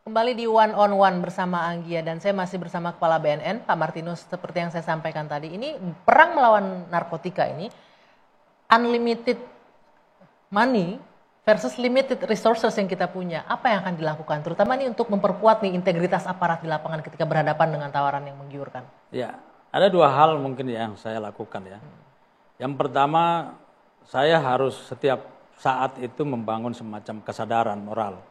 Kembali di One on One bersama Anggia dan saya masih bersama Kepala BNN, Pak Martinus. Seperti yang saya sampaikan tadi, ini perang melawan narkotika ini unlimited money versus limited resources yang kita punya. Apa yang akan dilakukan? Terutama ini untuk memperkuat nih integritas aparat di lapangan ketika berhadapan dengan tawaran yang menggiurkan. Ya, ada dua hal mungkin yang saya lakukan ya. Yang pertama, saya harus setiap saat itu membangun semacam kesadaran moral.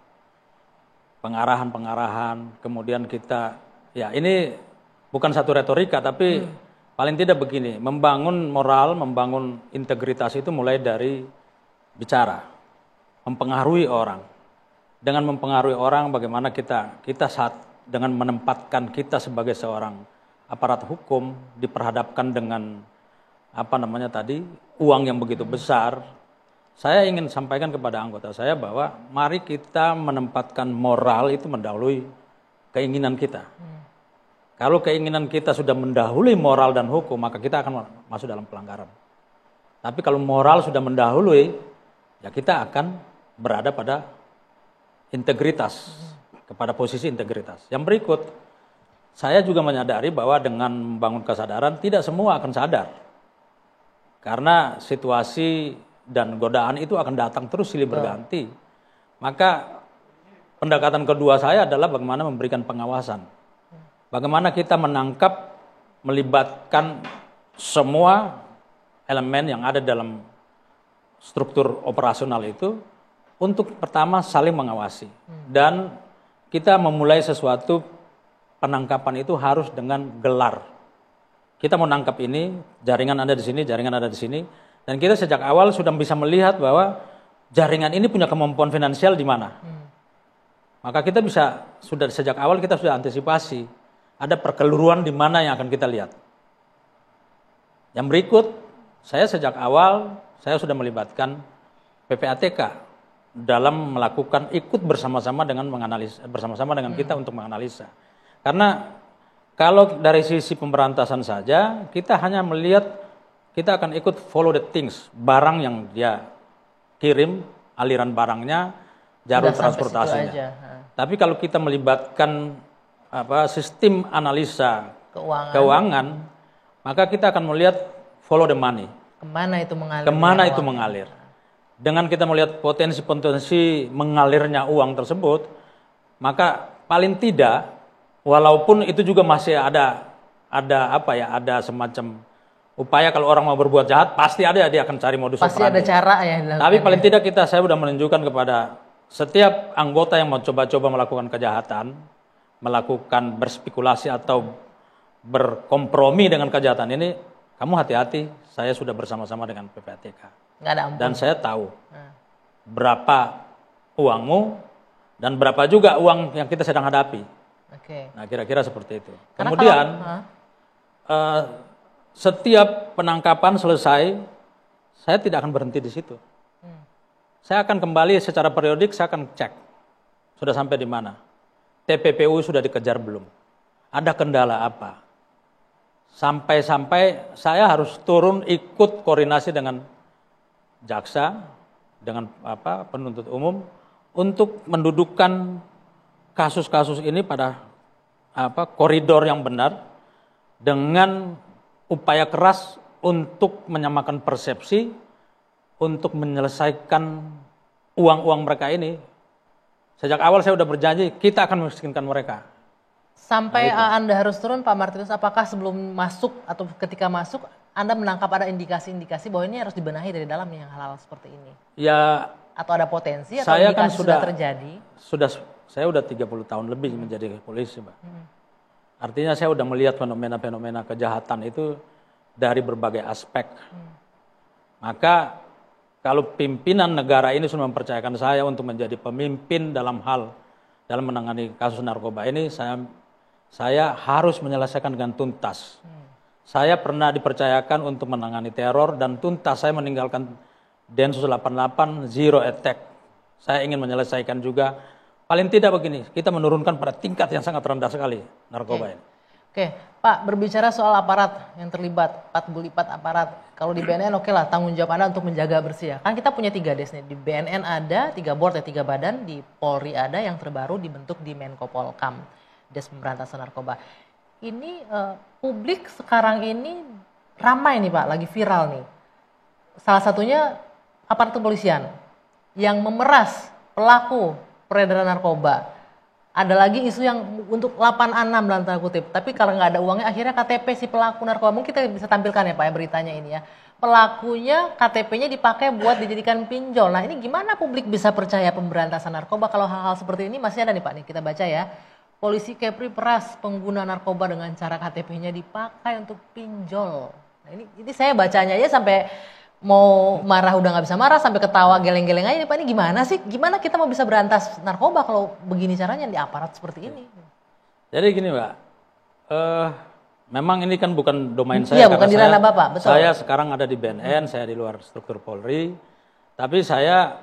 Pengarahan-pengarahan, kemudian kita, ya ini bukan satu retorika, tapi paling tidak begini, membangun moral, membangun integritas itu mulai dari bicara, mempengaruhi orang. Dengan mempengaruhi orang, bagaimana kita saat dengan menempatkan kita sebagai seorang aparat hukum, diperhadapkan dengan uang yang begitu besar. Saya ingin sampaikan kepada anggota saya bahwa mari kita menempatkan moral itu mendahului keinginan kita. Kalau keinginan kita sudah mendahului moral dan hukum, maka kita akan masuk dalam pelanggaran. Tapi kalau moral sudah mendahului, ya kita akan berada pada integritas, kepada posisi integritas. Yang berikut, saya juga menyadari bahwa dengan membangun kesadaran, tidak semua akan sadar. Karena situasi dan godaan itu akan datang terus silih berganti. Maka pendekatan kedua saya adalah bagaimana memberikan pengawasan. Bagaimana kita menangkap, melibatkan semua elemen yang ada dalam struktur operasional itu untuk pertama saling mengawasi. Dan kita memulai sesuatu penangkapan itu harus dengan gelar. Kita mau nangkap ini, jaringan ada di sini, jaringan ada di sini. Dan kita sejak awal sudah bisa melihat bahwa jaringan ini punya kemampuan finansial di mana. Maka kita sudah sejak awal kita sudah antisipasi. Ada perkeluruan di mana yang akan kita lihat. Yang berikut, saya sejak awal, saya sudah melibatkan PPATK dalam melakukan ikut bersama-sama dengan menganalisa, bersama-sama dengan kita untuk menganalisa. Karena kalau dari sisi pemberantasan saja, kita hanya melihat kita akan ikut follow the things, barang yang dia kirim, aliran barangnya, jalur transportasinya. Tapi kalau kita melibatkan sistem analisa keuangan, maka kita akan melihat follow the money. Kemana itu mengalir. Dengan kita melihat potensi-potensi mengalirnya uang tersebut, maka paling tidak, walaupun itu juga masih ada semacam upaya kalau orang mau berbuat jahat, pasti ada, dia akan cari modus operandi. Pasti ada cara ya. Tapi paling tidak saya sudah menunjukkan kepada setiap anggota yang mau coba-coba melakukan kejahatan, melakukan berspekulasi atau berkompromi dengan kejahatan ini, kamu hati-hati, saya sudah bersama-sama dengan PPATK. Nggak ada ampun. Dan saya tahu berapa uangmu dan berapa juga uang yang kita sedang hadapi. Oke. Nah kira-kira seperti itu. Karena kemudian setiap penangkapan selesai, saya tidak akan berhenti di situ. Saya akan kembali secara periodik, saya akan cek. Sudah sampai di mana? TPPU sudah dikejar belum? Ada kendala apa? Sampai-sampai saya harus turun ikut koordinasi dengan jaksa, dengan penuntut umum, untuk mendudukkan kasus-kasus ini pada koridor yang benar, dengan upaya keras untuk menyamakan persepsi, untuk menyelesaikan uang-uang mereka ini. Sejak awal saya sudah berjanji, kita akan memiskinkan mereka. Sampai Anda harus turun, Pak Martinus, apakah sebelum masuk atau ketika masuk, Anda menangkap ada indikasi-indikasi bahwa ini harus dibenahi dari dalam yang hal-hal seperti ini? Ya. Atau ada potensi atau saya indikasi kan sudah terjadi? Saya sudah 30 tahun lebih menjadi polisi, Mbak. Artinya saya sudah melihat fenomena-fenomena kejahatan itu dari berbagai aspek. Maka kalau pimpinan negara ini sudah mempercayakan saya untuk menjadi pemimpin dalam menangani kasus narkoba ini, saya harus menyelesaikan dengan tuntas. Saya pernah dipercayakan untuk menangani teror dan tuntas saya meninggalkan Densus 88 zero attack. Saya ingin menyelesaikan juga. Paling tidak begini, kita menurunkan pada tingkat yang sangat rendah sekali narkoba ini. Oke, Pak, berbicara soal aparat yang terlibat, 44 aparat. Kalau di BNN oke lah, tanggung jawab Anda untuk menjaga bersih ya. Kan kita punya 3 des nih, di BNN ada 3 board ya, 3 badan, di Polri ada yang terbaru dibentuk di Menko Polkam, Des Pemberantasan Narkoba. Ini publik sekarang ini ramai nih Pak, lagi viral nih. Salah satunya aparat kepolisian yang memeras pelaku peredaran narkoba. Ada lagi isu yang untuk 86 dalam tanda kutip. Tapi kalau nggak ada uangnya akhirnya KTP si pelaku narkoba. Mungkin kita bisa tampilkan ya Pak ya beritanya ini ya. Pelakunya KTP-nya dipakai buat dijadikan pinjol. Nah ini gimana publik bisa percaya pemberantasan narkoba kalau hal-hal seperti ini masih ada nih Pak nih. Kita baca ya. Polisi Kepri peras pengguna narkoba dengan cara KTP-nya dipakai untuk pinjol. Nah ini saya bacanya ya sampai mau marah udah nggak bisa marah, sampai ketawa geleng-geleng aja. Pak ini gimana sih? Gimana kita mau bisa berantas narkoba kalau begini caranya di aparat seperti ini? Jadi gini Mbak, memang ini kan bukan domain saya. Iya, bukan di ranah Bapak, betul. Saya sekarang ada di BNN, saya di luar struktur Polri. Tapi saya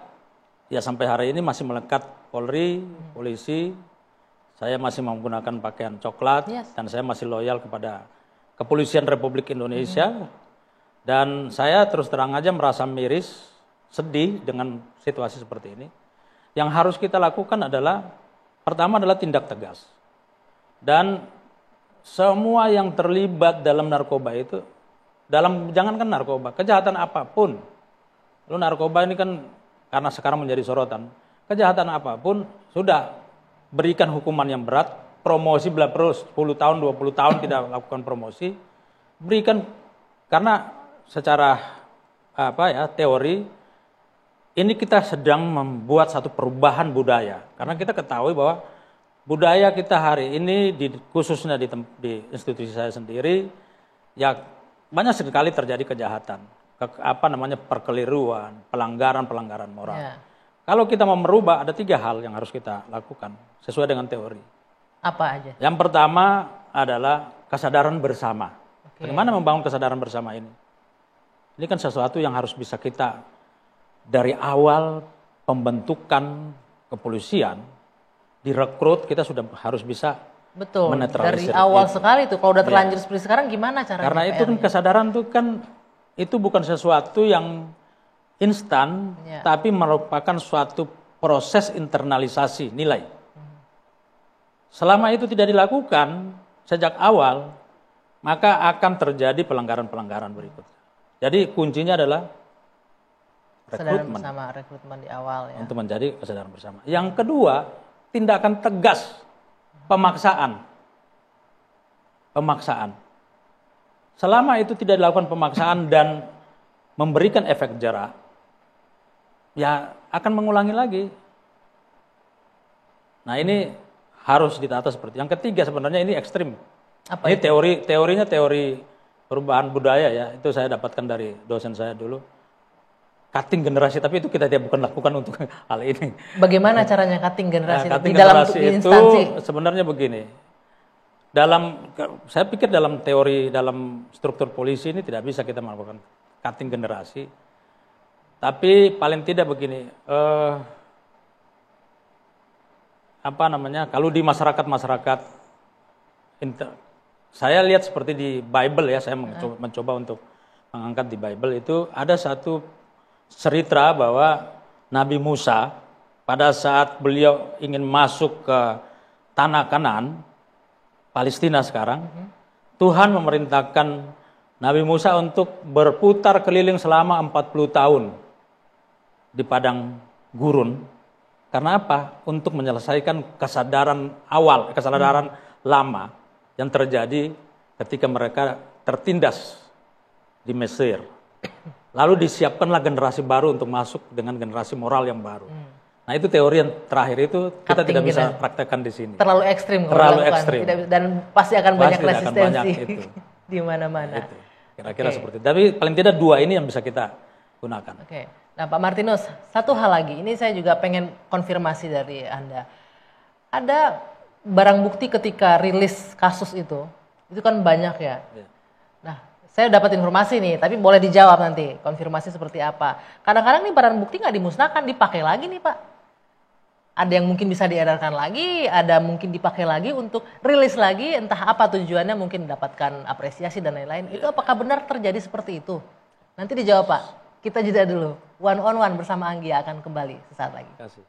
ya sampai hari ini masih melekat Polri, polisi. Saya masih menggunakan pakaian coklat dan saya masih loyal kepada Kepolisian Republik Indonesia. Dan saya terus terang aja merasa miris, sedih dengan situasi seperti ini. Yang harus kita lakukan adalah, pertama adalah tindak tegas. Dan semua yang terlibat dalam narkoba itu, jangankan narkoba, kejahatan apapun. Lalu narkoba ini kan karena sekarang menjadi sorotan, kejahatan apapun sudah berikan hukuman yang berat, promosi bila perlu 10 tahun, 20 tahun tidak lakukan promosi, berikan karena secara teori ini kita sedang membuat satu perubahan budaya karena kita ketahui bahwa budaya kita hari ini khususnya di institusi saya sendiri ya banyak sekali terjadi kejahatan, perkeliruan, pelanggaran moral. Kalau kita mau merubah ada 3 hal yang harus kita lakukan sesuai dengan teori. Apa aja? Yang pertama adalah kesadaran bersama. Bagaimana membangun kesadaran bersama ini? Ini kan sesuatu yang harus bisa kita dari awal pembentukan kepolisian, direkrut kita sudah harus bisa menetralisir. Dari awal sekali tuh, kalau udah terlanjur seperti sekarang gimana caranya? Karena itu kan kesadaran tuh kan itu bukan sesuatu yang instan, tapi merupakan suatu proses internalisasi nilai. Selama itu tidak dilakukan sejak awal, maka akan terjadi pelanggaran-pelanggaran berikutnya. Jadi kuncinya adalah rekrutmen di awal ya. Untuk menjadi kesadaran bersama. Yang kedua, tindakan tegas, pemaksaan. Selama itu tidak dilakukan pemaksaan dan memberikan efek jerak, ya akan mengulangi lagi. Nah ini harus ditata seperti. Yang ketiga sebenarnya ini ekstrim. Apa ini teorinya teori perubahan budaya ya, itu saya dapatkan dari dosen saya dulu. Cutting generasi, tapi itu kita tidak bukan lakukan untuk hal ini. Bagaimana caranya cutting generasi? Cutting di dalam generasi instansi? Itu sebenarnya begini. Saya pikir dalam teori, dalam struktur polisi ini tidak bisa kita melakukan cutting generasi. Tapi paling tidak begini, kalau di masyarakat saya lihat seperti di Bible ya, saya mencoba untuk mengangkat di Bible itu ada satu cerita bahwa Nabi Musa pada saat beliau ingin masuk ke tanah Kanaan, Palestina sekarang, Tuhan memerintahkan Nabi Musa untuk berputar keliling selama 40 tahun di padang gurun. Karena apa? Untuk menyelesaikan kesadaran lama yang terjadi ketika mereka tertindas di Mesir. Lalu disiapkanlah generasi baru untuk masuk dengan generasi moral yang baru. Nah itu teori yang terakhir itu kita tidak bisa praktekkan di sini. Terlalu ekstrim. Dan pasti akan banyak resistensi di mana-mana. Kira-kira seperti itu. Tapi paling tidak 2 ini yang bisa kita gunakan. Oke. Nah Pak Martinus, satu hal lagi. Ini saya juga pengen konfirmasi dari Anda. Ada barang bukti ketika rilis kasus itu kan banyak ya. Nah, saya dapat informasi nih, tapi boleh dijawab nanti, konfirmasi seperti apa. Kadang-kadang nih barang bukti nggak dimusnahkan, dipakai lagi nih Pak. Ada yang mungkin bisa diedarkan lagi, ada mungkin dipakai lagi untuk rilis lagi, entah apa tujuannya, mungkin mendapatkan apresiasi dan lain-lain. Itu apakah benar terjadi seperti itu? Nanti dijawab Pak. Kita jeda dulu. One on one bersama Anggia akan kembali sesaat lagi. Terima kasih.